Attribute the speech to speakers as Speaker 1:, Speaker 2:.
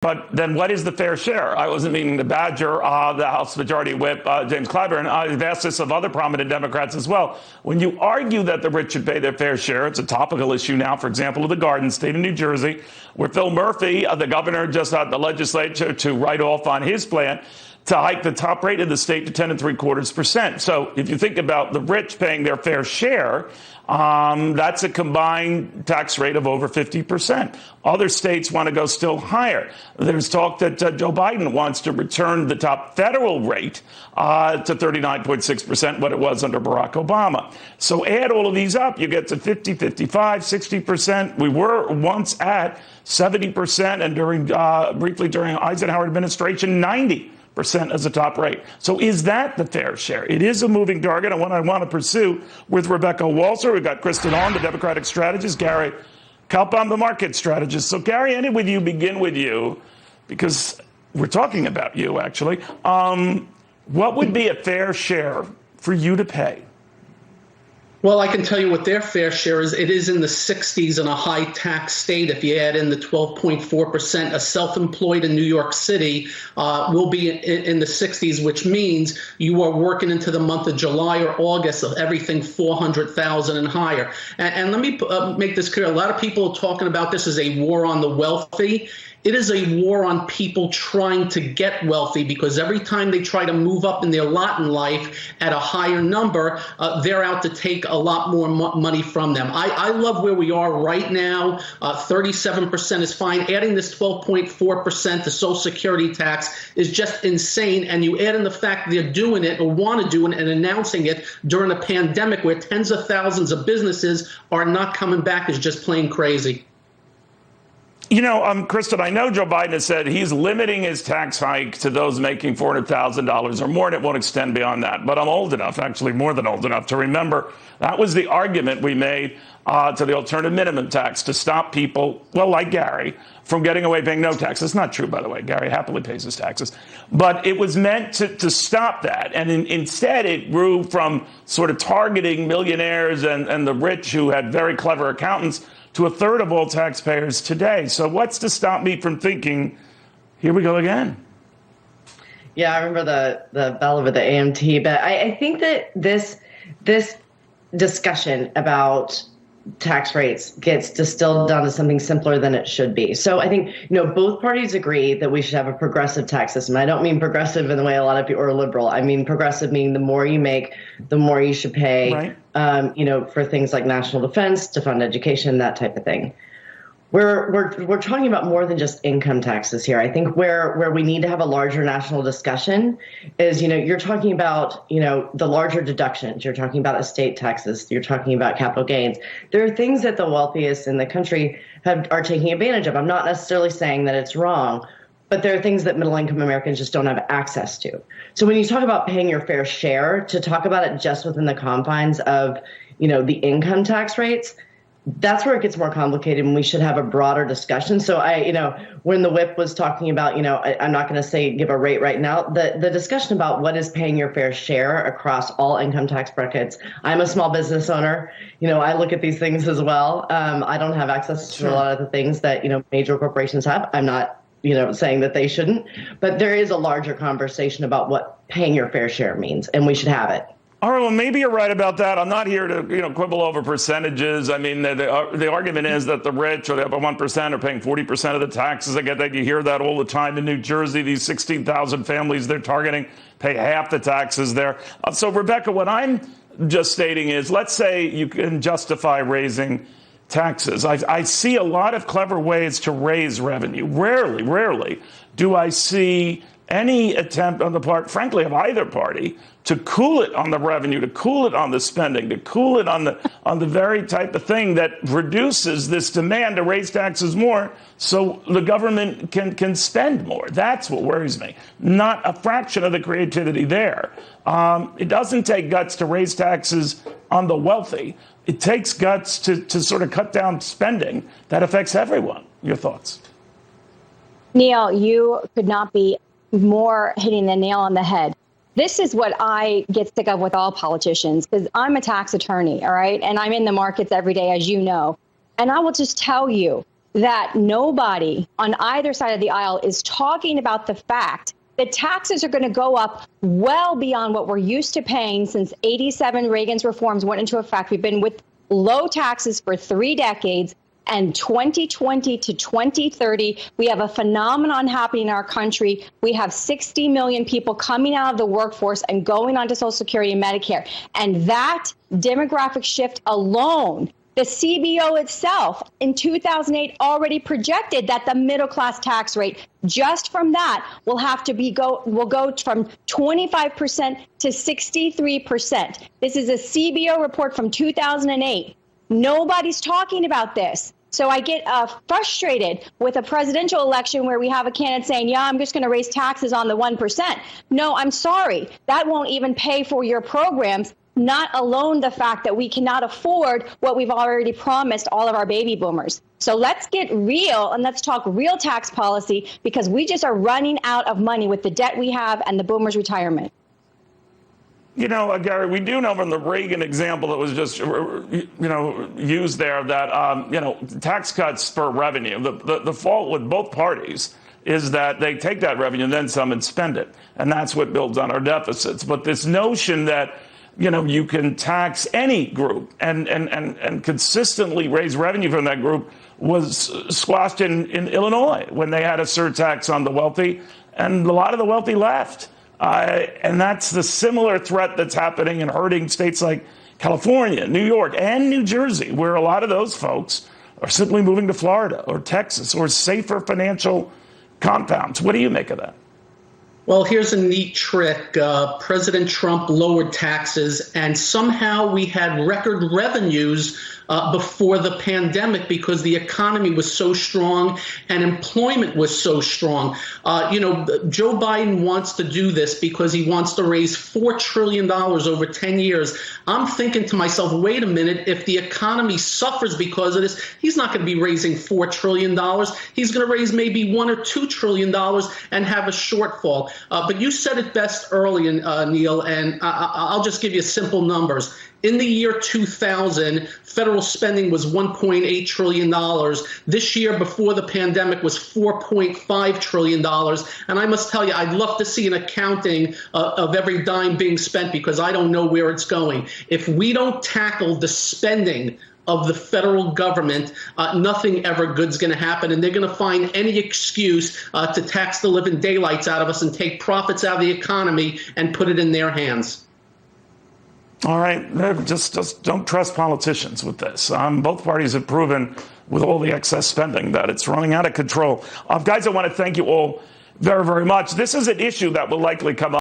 Speaker 1: But then what is the fair share? I wasn't meaning to badger the House Majority Whip, James Clyburn. I've asked this of other prominent Democrats as well. When you argue that the rich should pay their fair share, it's a topical issue now, for example, of the Garden State of New Jersey, where Phil Murphy, the governor, just had the legislature to write off on his plan to hike the top rate of the state to 10.75%. So if you think about the rich paying their fair share, that's a combined tax rate of over 50%. Other states want to go still higher. There's talk that Joe Biden wants to return the top federal rate to 39.6%, what it was under Barack Obama. So add all of these up, you get to 50, 55, 60%. We were once at 70%, and briefly during Eisenhower administration, 90% as a top rate. So is that the fair share? It is a moving target, and one I want to pursue with Rebecca Walser. We've got Kristen Hahn, the Democratic strategist, Gary Kalpam, the market strategist. So Gary, begin with you, because we're talking about you, actually. What would be a fair share for you to pay?
Speaker 2: Well, I can tell you what their fair share is. It is in the 60s in a high tax state. If you add in the 12.4%, a self-employed in New York City will be in the 60s, which means you are working into the month of July or August of everything 400,000 and higher. And let me make this clear. A lot of people are talking about this as a war on the wealthy. It is a war on people trying to get wealthy, because every time they try to move up in their lot in life at a higher number, they're out to take a lot more money from them. I love where we are right now. 37% is fine. Adding this 12.4% to Social Security tax is just insane. And you add in the fact they're doing it or want to do it and announcing it during a pandemic where tens of thousands of businesses are not coming back is just plain crazy.
Speaker 1: You know, Kristen, I know Joe Biden has said he's limiting his tax hike to those making $400,000 or more, and it won't extend beyond that. But I'm old enough, actually more than old enough, to remember that was the argument we made to the alternative minimum tax to stop people, well, like Gary, from getting away paying no tax. It's not true, by the way. Gary happily pays his taxes. But it was meant to stop that. And instead, it grew from sort of targeting millionaires and the rich who had very clever accountants to a third of all taxpayers today. So what's to stop me from thinking, here we go again?
Speaker 3: Yeah, I remember the bell over the AMT, but I think that this discussion about tax rates gets distilled down to something simpler than it should be. So I think, both parties agree that we should have a progressive tax system. I don't mean progressive in the way a lot of people are liberal. I mean progressive meaning the more you make, the more you should pay, right. For things like national defense, to fund education, that type of thing. We're talking about more than just income taxes here. I think where we need to have a larger national discussion is, you're talking about, the larger deductions. You're talking about estate taxes. You're talking about capital gains. There are things that the wealthiest in the country are taking advantage of. I'm not necessarily saying that it's wrong, but there are things that middle-income Americans just don't have access to. So when you talk about paying your fair share, to talk about it just within the confines of, the income tax rates, that's where it gets more complicated, and we should have a broader discussion. So when the whip was talking about, I'm not going to say give a rate right now, the discussion about what is paying your fair share across all income tax brackets. I'm a small business owner. I look at these things as well. I don't have access to a lot of the things that, major corporations have. I'm not, saying that they shouldn't, but there is a larger conversation about what paying your fair share means, and we should have it.
Speaker 1: All right, well, maybe you're right about that. I'm not here to, quibble over percentages. I mean, the argument is that the rich or the upper 1% are paying 40% of the taxes. I get that. You hear that all the time in New Jersey. These 16,000 families they're targeting pay half the taxes there. So, Rebecca, what I'm just stating is, let's say you can justify raising taxes. I see a lot of clever ways to raise revenue. Rarely do I see any attempt on the part, frankly, of either party to cool it on the revenue, to cool it on the spending, to cool it on the very type of thing that reduces this demand to raise taxes more so the government can spend more. That's what worries me. Not a fraction of the creativity there. It doesn't take guts to raise taxes on the wealthy. It takes guts to sort of cut down spending that affects everyone. Your thoughts?
Speaker 4: Neil, you could not be more hitting the nail on the head. This is what I get sick of with all politicians, because I'm a tax attorney, all right? And I'm in the markets every day, as you know. And I will just tell you, that nobody on either side of the aisle is talking about the fact that taxes are going to go up well beyond what we're used to paying since 87 Reagan's reforms went into effect. We've been with low taxes for 3 decades. And 2020 to 2030, we have a phenomenon happening in our country. We have 60 million people coming out of the workforce and going on to Social Security and Medicare. And that demographic shift alone, the CBO itself in 2008 already projected that the middle class tax rate just from that will go from 25% to 63%. This is a CBO report from 2008. Nobody's talking about this. So I get frustrated with a presidential election where we have a candidate saying, yeah, I'm just going to raise taxes on the 1%. No, I'm sorry. That won't even pay for your programs, not alone the fact that we cannot afford what we've already promised all of our baby boomers. So let's get real and let's talk real tax policy, because we just are running out of money with the debt we have and the boomers' retirement.
Speaker 1: You know, Gary, we do know from the Reagan example that was just, used there that, tax cuts for revenue, the fault with both parties is that they take that revenue and then some and spend it. And that's what builds on our deficits. But this notion that, you can tax any group and consistently raise revenue from that group was squashed in Illinois when they had a surtax on the wealthy, and a lot of the wealthy left. And that's the similar threat that's happening and hurting states like California, New York, and New Jersey, where a lot of those folks are simply moving to Florida or Texas or safer financial compounds. What do you make of that?
Speaker 2: Well, here's a neat trick. President Trump lowered taxes, and somehow we had record revenues before the pandemic because the economy was so strong and employment was so strong. Joe Biden wants to do this because he wants to raise $4 trillion over 10 years. I'm thinking to myself, wait a minute, if the economy suffers because of this, he's not going to be raising $4 trillion. He's going to raise maybe $1 or $2 trillion and have a shortfall. But you said it best early, Neil, and I'll just give you simple numbers. In the year 2000, federal spending was $1.8 trillion. This year, before the pandemic, was $4.5 trillion. And I must tell you, I'd love to see an accounting of every dime being spent, because I don't know where it's going. If we don't tackle the spending of the federal government, nothing ever good's going to happen. And they're going to find any excuse to tax the living daylights out of us and take profits out of the economy and put it in their hands.
Speaker 1: All right, just don't trust politicians with this. Both parties have proven with all the excess spending that it's running out of control. Guys, I want to thank you all very, very much. This is an issue that will likely come up.